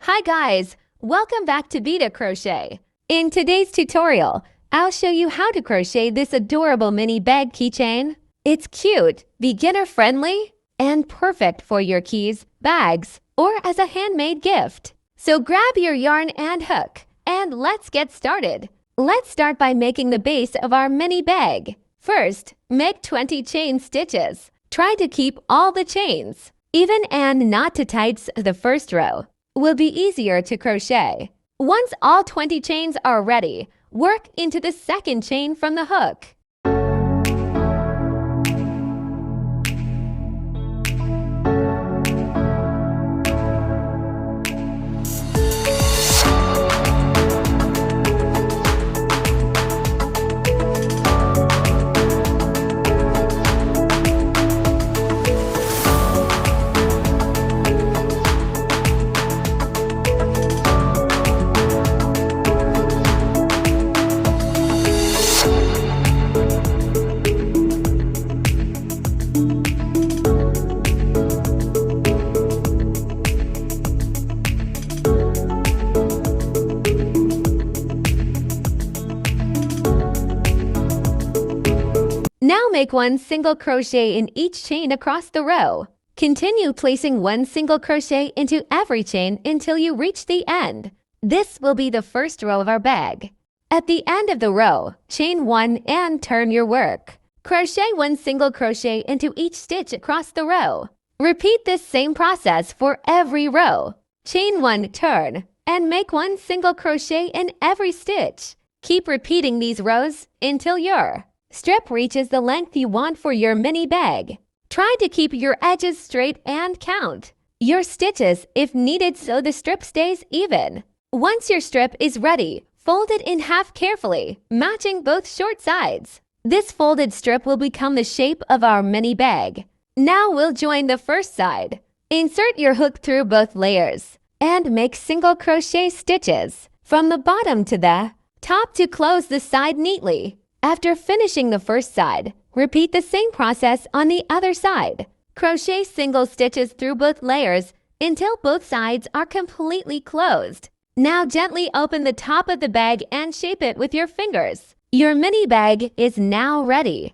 Hi guys, welcome back to Beta Crochet. In today's tutorial, I'll show you how to crochet this adorable mini bag keychain. It's cute, beginner-friendly, and perfect for your keys, bags, or as a handmade gift. So grab your yarn and hook, and let's get started. Let's start by making the base of our mini bag. First, make 20 chain stitches. Try to keep all the chains, even and not too tight the first row. Will be easier to crochet. Once all 20 chains are ready, work into the second chain from the hook. Now make one single crochet in each chain across the row. Continue placing one single crochet into every chain until you reach the end. This will be the first row of our bag. At the end of the row, chain one and turn your work. Crochet one single crochet into each stitch across the row. Repeat this same process for every row. Chain one, turn, and make one single crochet in every stitch. Keep repeating these rows until your strip reaches the length you want for your mini bag. Try to keep your edges straight and count your stitches if needed so the strip stays even. Once your strip is ready, fold it in half carefully, matching both short sides. This folded strip will become the shape of our mini bag. Now we'll join the first side. Insert your hook through both layers and make single crochet stitches from the bottom to the top to close the side neatly. After finishing the first side, repeat the same process on the other side. Crochet single stitches through both layers until both sides are completely closed. Now gently open the top of the bag and shape it with your fingers. Your mini bag is now ready.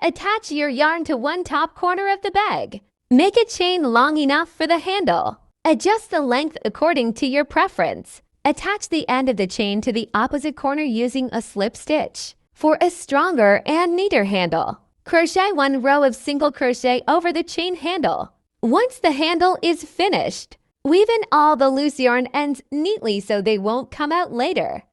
attach your yarn to one top corner of the bag. Make a chain long enough for the handle. Adjust the length according to your preference. Attach the end of the chain to the opposite corner using a slip stitch. For a stronger and neater handle, crochet one row of single crochet over the chain handle. Once the handle is finished, weave in all the loose yarn ends neatly so they won't come out later.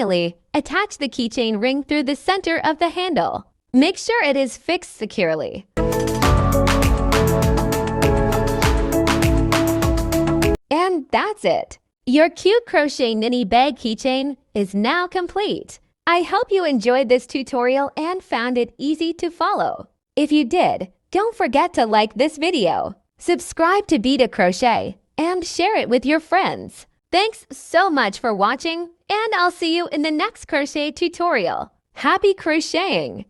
Finally, attach the keychain ring through the center of the handle. Make sure it is fixed securely. And that's it! Your cute crochet mini bag keychain is now complete. I hope you enjoyed this tutorial and found it easy to follow. If you did, don't forget to like this video, subscribe to Beta Crochet, and share it with your friends. Thanks so much for watching, and I'll see you in the next crochet tutorial. Happy crocheting!